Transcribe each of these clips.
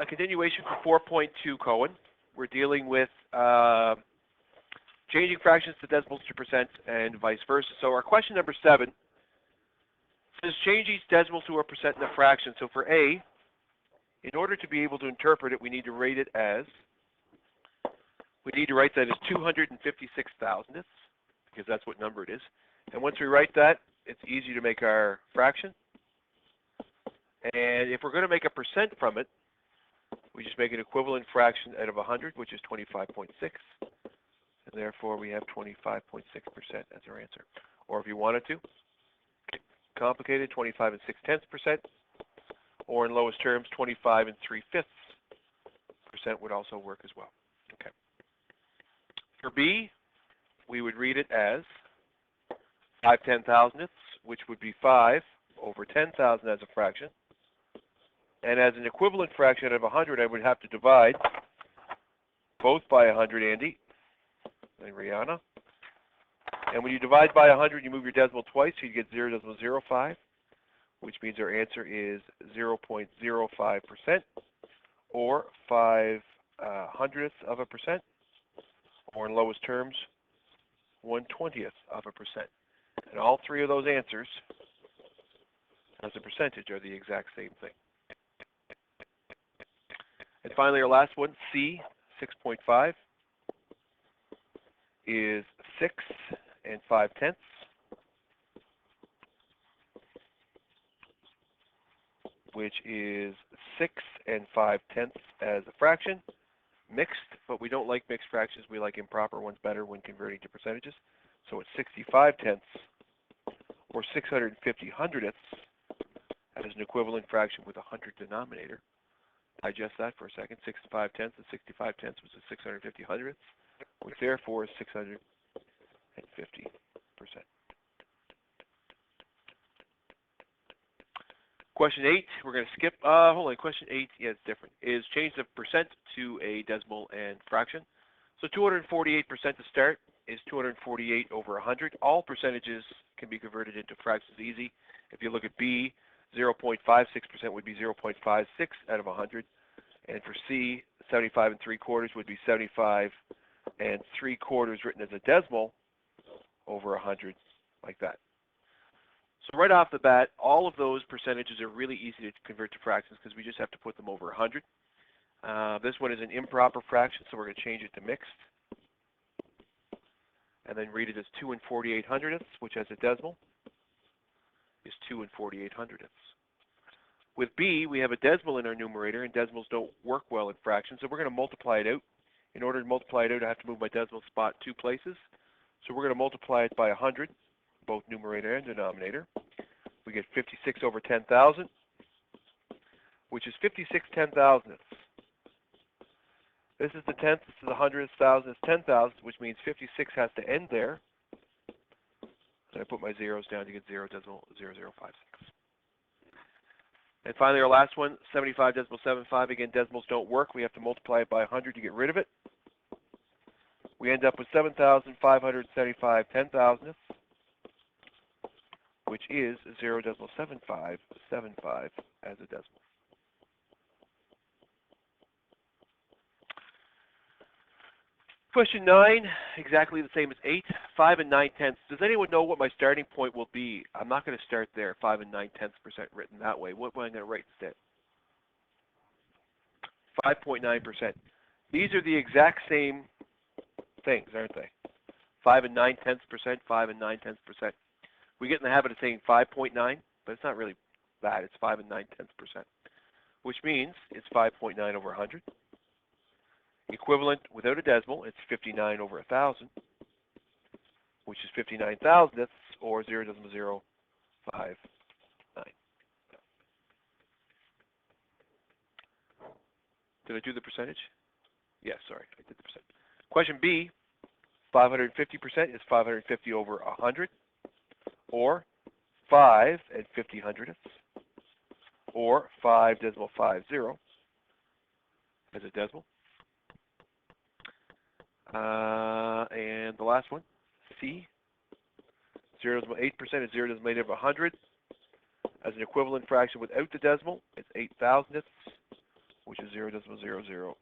continuation for 4.2, Cohen. We're dealing with changing fractions to decimals to percent and vice versa. So our question number 7 says change each decimal to a percent in a fraction. So for A, in order to be able to interpret it, we need to rate it as, we need to write that as 256 thousandths, because that's what number it is. And once we write that, it's easy to make our fraction. And if we're going to make a percent from it, we just make an equivalent fraction out of 100, which is 25.6. And therefore, we have 25.6% as our answer. Or if you wanted to, complicated, 25 6/10%. Or in lowest terms, 25 3/5% would also work as well. Okay. For B, we would read it as 5 10,000ths, which would be 5 over 10,000 as a fraction. And as an equivalent fraction out of 100, I would have to divide both by 100, Andy and Rihanna. And when you divide by 100, you move your decimal twice, so you get 0.05, which means our answer is 0.05%, or 5/100th of a percent, or in lowest terms, 1/20th of a percent. And all three of those answers, as a percentage, are the exact same thing. And finally, our last one, C, 6.5, is 6 5/10, which is 6 5/10 as a fraction, mixed, but we don't like mixed fractions. We like improper ones better when converting to percentages. So it's 65/10, or 650 hundredths, as an equivalent fraction with a 100 denominator. Digest that for a second. 6 5/10 and 65/10 was a 650 hundredths, which therefore is 650%. Question 8, we're going to skip. Hold on, question 8, yeah, it's different. Is change the percent to a decimal and fraction. So 248% to start is 248 over 100. All percentages can be converted into fractions easy. If you look at B, 0.56% would be 0.56 out of 100. And for C, 75 3/4 would be 75 3/4 written as a decimal over 100, like that. So right off the bat, all of those percentages are really easy to convert to fractions because we just have to put them over 100. This one is an improper fraction, so we're going to change it to mixed. And then read it as 2 48 hundredths, which as a decimal is 2 48 hundredths. With B, we have a decimal in our numerator, and decimals don't work well in fractions, so we're going to multiply it out. In order to multiply it out, I have to move my decimal spot 2 places. So we're going to multiply it by 100, both numerator and denominator. We get 56 over 10,000, which is 56 10,000ths. This is the tenth, this is the hundredths, thousandths, 10,000, which means 56 has to end there. So I put my zeros down to get 0.0056. And finally, our last one, 75.75. Again, decimals don't work. We have to multiply it by 100 to get rid of it. We end up with 7,575 10,000ths, which is 0.7575 as a decimal. Question 9, exactly the same as 8, 5 9/10. Does anyone know what my starting point will be? I'm not going to start there, 5 9/10% written that way. What am I going to write instead? 5.9%. These are the exact same things, aren't they? 5 9/10%, 5 9/10%. We get in the habit of saying 5.9, but it's not really that. It's 5 9/10%, which means it's 5.9 over 100. Equivalent without a decimal, it's 59 over 1,000, which is 59 thousandths, or 0.059. Did I do the percentage? Yes, sorry, I did the percent. Question B, 550% is 550 over 100, or 5 50 hundredths, or 5.50 as a decimal. And the last one, C, 0.8% is 0.8 of 100. As an equivalent fraction without the decimal, it's 8 thousandths, which is 0.008.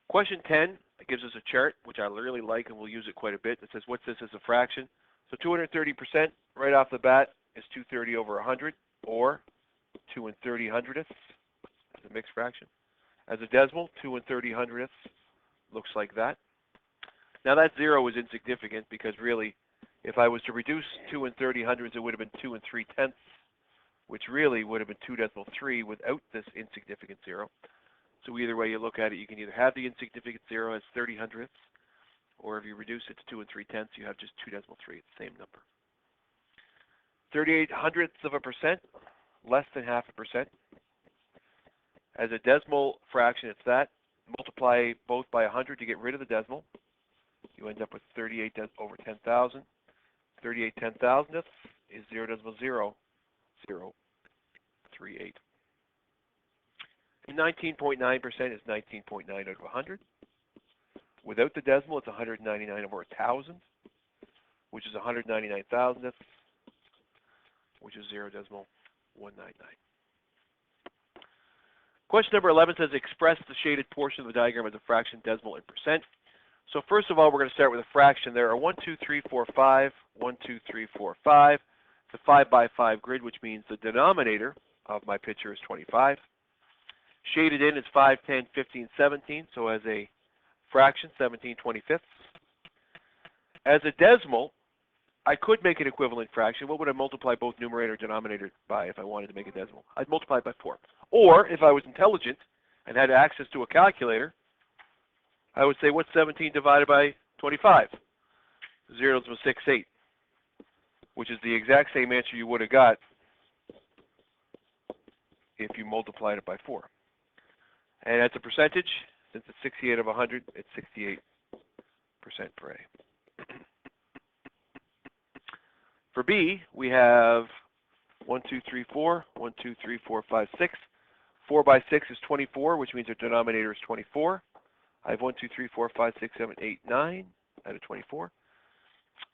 Question 10 gives us a chart, which I really like, and we'll use it quite a bit. It says, what's this as a fraction? So 230% right off the bat is 230 over 100, or 2 and 30 hundredths as a mixed fraction. As a decimal, 2 and 30 hundredths looks like that. Now that 0 is insignificant because really, if I was to reduce 2 and 30 hundredths, it would have been 2 and 3/10, which really would have been 2.3 without this insignificant 0. So either way you look at it, you can either have the insignificant 0 as 30 hundredths, or if you reduce it to 2 and 3/10, you have just 2.3. It's the same number. 38 hundredths of a percent, less than half a percent. As a decimal fraction, it's that. Multiply both by 100 to get rid of the decimal. You end up with 38 over 10,000. 38 10,000ths is 0.0038. And 19.9% is 19.9 out of 100. Without the decimal, it's 199 over 1,000, which is 199 thousandths, which is 0.199. Question number 11 says, express the shaded portion of the diagram as a fraction, decimal, and percent. So first of all, we're going to start with a fraction. There are 1, 2, 3, 4, 5, 1, 2, 3, 4, 5. It's a 5 by 5 grid, which means the denominator of my picture is 25. Shaded in is 5, 10, 15, 17. So as a fraction, 17 25ths. As a decimal, I could make an equivalent fraction. What would I multiply both numerator and denominator by if I wanted to make a decimal? I'd multiply it by 4. Or if I was intelligent and had access to a calculator, I would say, what's 17 divided by 25? 0.68, which is the exact same answer you would have got if you multiplied it by 4. And as a percentage, since it's 68 of 100, it's 68% for A. For B, we have 1, 2, 3, 4, 1, 2, 3, 4, 5, 6. 4 by 6 is 24, which means our denominator is 24. I have 1, 2, 3, 4, 5, 6, 7, 8, 9 out of 24.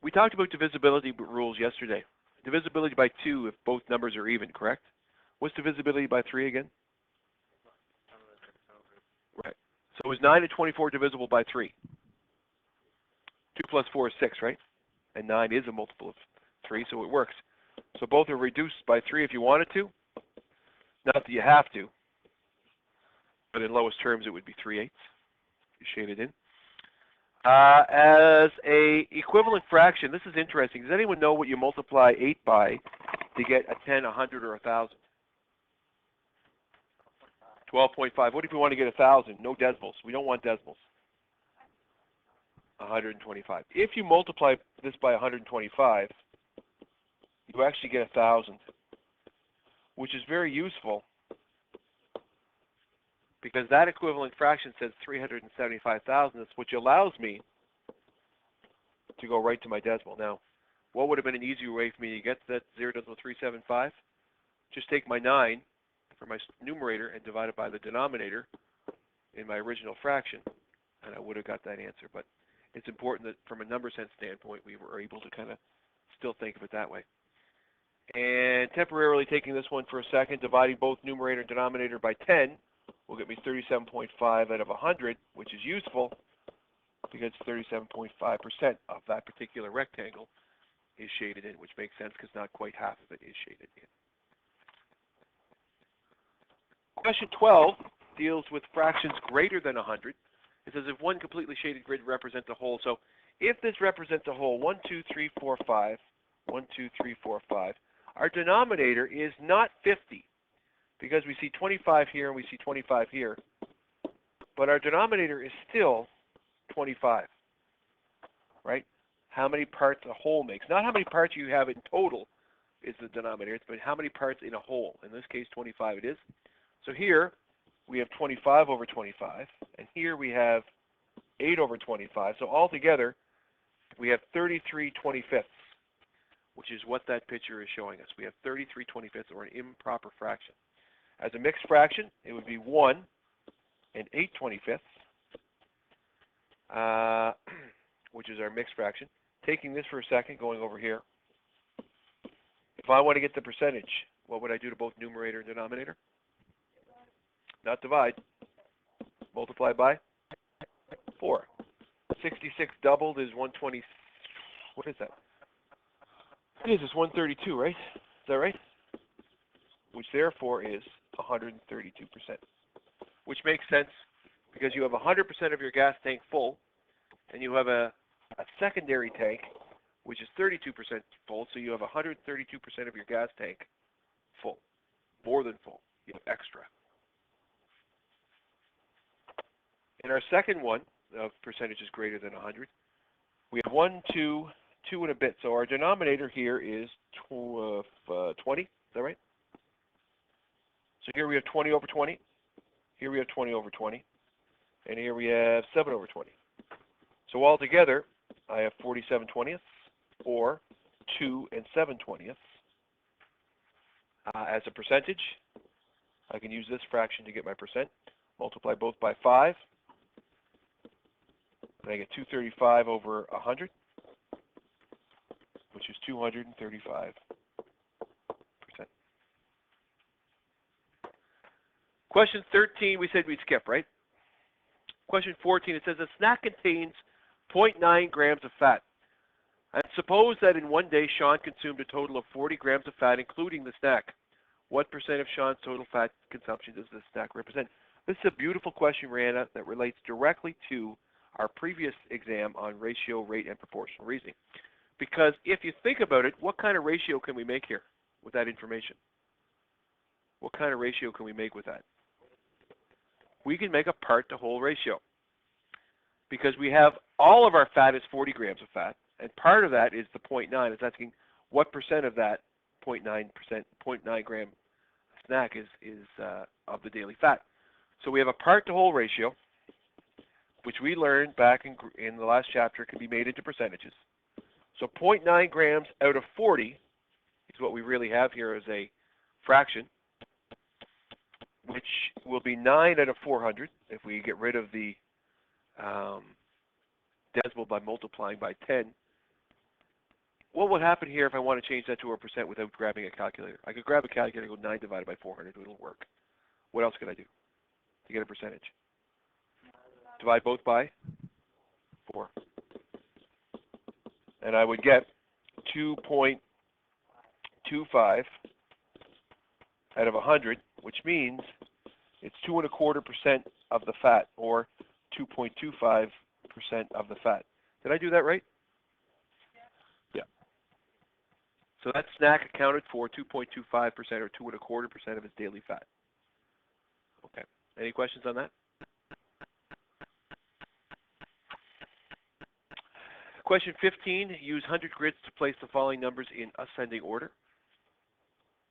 We talked about divisibility rules yesterday. Divisibility by 2 if both numbers are even, correct? What's divisibility by 3 again? Right. So is 9 and 24 divisible by 3? 2 plus 4 is 6, right? And 9 is a multiple of 3, so it works. So both are reduced by 3 if you wanted to. Not that you have to, but in lowest terms it would be 3/8. You shade it in. As a equivalent fraction, this is interesting. Does anyone know what you multiply 8 by to get a 10, 100, or 1,000? 12.5. What if we want to get 1,000? No decimals. We don't want decimals. 125. If you multiply this by 125, you actually get 1,000, which is very useful because that equivalent fraction says 375 thousandths, which allows me to go right to my decimal. Now, what would have been an easier way for me to get to that 0.375? Just take my 9 for my numerator and divide it by the denominator in my original fraction, and I would have got that answer. But it's important that from a number sense standpoint, we were able to kind of still think of it that way. And temporarily taking this one for a second, dividing both numerator and denominator by 10 will get me 37.5 out of 100, which is useful because 37.5% of that particular rectangle is shaded in, which makes sense because not quite half of it is shaded in. Question 12 deals with fractions greater than 100. It says if one completely shaded grid represents a whole. So if this represents a whole, 1, 2, 3, 4, 5, 1, 2, 3, 4, 5, our denominator is not 50 because we see 25 here and we see 25 here. But our denominator is still 25, right? How many parts a whole makes. Not how many parts you have in total is the denominator, but how many parts in a whole. In this case, 25 it is. So here we have 25 over 25, and here we have 8 over 25. So altogether, we have 33 25ths, which is what that picture is showing us. We have 33 25ths, or an improper fraction. As a mixed fraction, it would be 1 and 8 25ths, which is our mixed fraction. Taking this for a second, going over here. If I want to get the percentage, what would I do to both numerator and denominator? Not divide. Multiply by 4. 66 doubled is 120. What is that? It is. It's 132, right? Is that right? Which therefore is 132%. Which makes sense because you have 100% of your gas tank full, and you have a secondary tank, which is 32% full, so you have 132% of your gas tank full. More than full. You have extra. In our second one, of percentages greater than 100, we have 1, 2, 2 and a bit. So our denominator here is 20. Is that right? So here we have 20 over 20. Here we have 20 over 20. And here we have 7 over 20. So altogether, I have 47/20ths, or 2 and 7/20ths. As a percentage, I can use this fraction to get my percent. Multiply both by 5. And I get 235 over 100, which is 235%. Question 13, we said we'd skip, right? Question 14, it says a snack contains 0.9 grams of fat. And suppose that in one day Sean consumed a total of 40 grams of fat, including the snack. What percent of Sean's total fat consumption does this snack represent? This is a beautiful question, Rihanna, that relates directly to our previous exam on ratio, rate, and proportional reasoning. Because if you think about it, what kind of ratio can we make here with that information? What kind of ratio can we make with that? We can make a part-to-whole ratio. Because we have all of our fat is 40 grams of fat, and part of that is the 0.9. It's asking what percent of that 0.9 gram snack is of the daily fat. So we have a part-to-whole ratio, which we learned back in the last chapter can be made into percentages. So 0.9 grams out of 40 is what we really have here as a fraction, which will be 9 out of 400 if we get rid of the decimal by multiplying by 10. What would happen here if I want to change that to a percent without grabbing a calculator? I could grab a calculator and go 9 divided by 400. It'll work. What else can I do to get a percentage? Divide both by 4. And I would get 2.25 out of 100, which means it's 2.25% of the fat, or 2.25% of the fat. Did I do that right? Yeah. So that snack accounted for 2.25% or 2.25% of its daily fat. Okay. Any questions on that? Question 15, use 100 grids to place the following numbers in ascending order.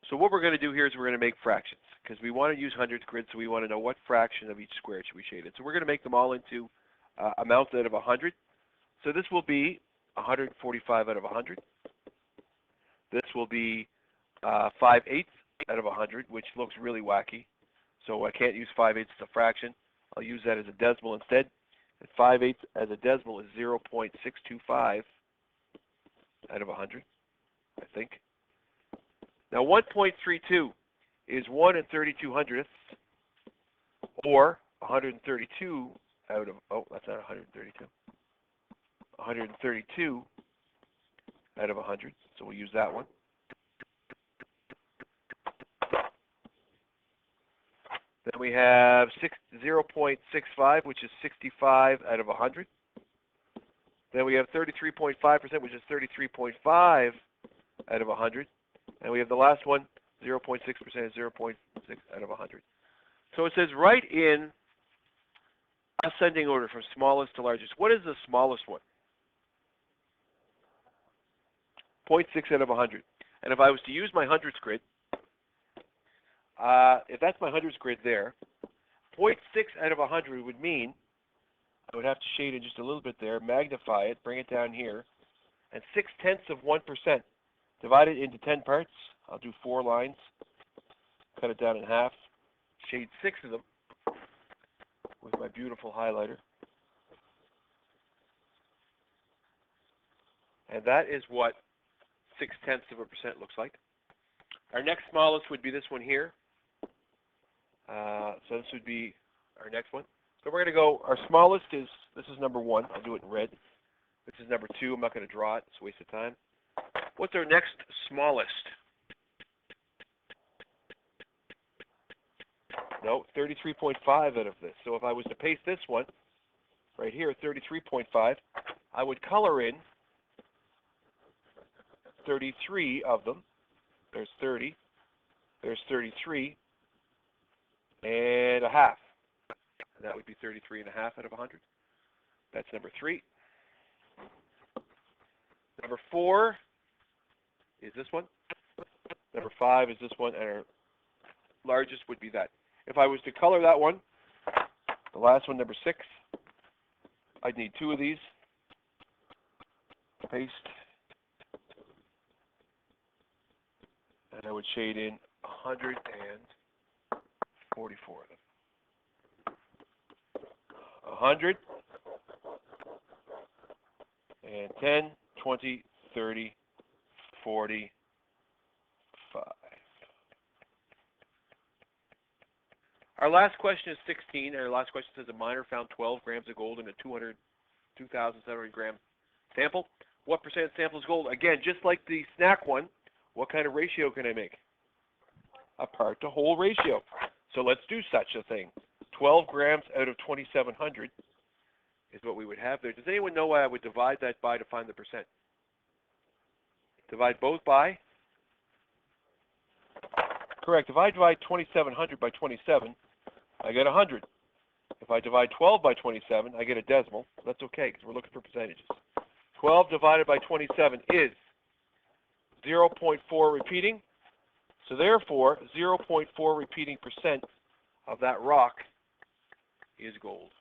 So what we're going to do here is we're going to make fractions, because we want to use hundreds grids, so we want to know what fraction of each square should we shade it. So we're going to make them all into amounts out of 100. So this will be 145 out of 100. This will be 5/8 out of 100, which looks really wacky. So I can't use 5/8 as a fraction. I'll use that as a decimal instead. And 5/8 as a decimal is 0.625 out of 100, I think. Now 1.32 is 1 32/100ths, or 132 out of, oh, that's not 132. 132 out of 100, so we'll use that one. Then we have 0.65, which is 65 out of 100. Then we have 33.5%, which is 33.5 out of 100. And we have the last one, 0.6% is 0.6 out of 100. So it says right in ascending order from smallest to largest. What is the smallest one? 0.6 out of 100. And if I was to use my hundredths grid, if that's my hundredths grid there, 0.6 out of 100 would mean I would have to shade in just a little bit there, magnify it, bring it down here, and 0.6%. Divide it into 10 parts. I'll do 4 lines, cut it down in half, shade 6 of them with my beautiful highlighter. And that is what 0.6% looks like. Our next smallest would be this one here. So this would be our next one. So we're going to go, our smallest is, this is number 1. I'll do it in red. This is number 2. I'm not going to draw it. It's a waste of time. What's our next smallest? No, 33.5 out of this. So if I was to paste this one, right here, 33.5, I would color in 33 of them. There's 30. There's 33 and a half. And that would be 33 and a half out of 100. That's number 3. Number 4 is this one. Number 5 is this one, and our largest would be that. If I was to color that one, the last one, number 6, I'd need 2 of these. Paste. And I would shade in 144 of them. 100 and 10, 20, 30, 40, 5. Our last question is 16. Our last question says a miner found 12 grams of gold in a 2,700 gram sample. What percent sample is gold? Again, just like the snack one, what kind of ratio can I make? A part to whole ratio. So let's do such a thing. 12 grams out of 2,700 is what we would have there. Does anyone know why I would divide that by to find the percent? Divide both by? Correct. If I divide 2,700 by 27, I get 100. If I divide 12 by 27, I get a decimal. That's okay because we're looking for percentages. 12 divided by 27 is 0.4 repeating. So therefore, 0.4 repeating percent of that rock is gold.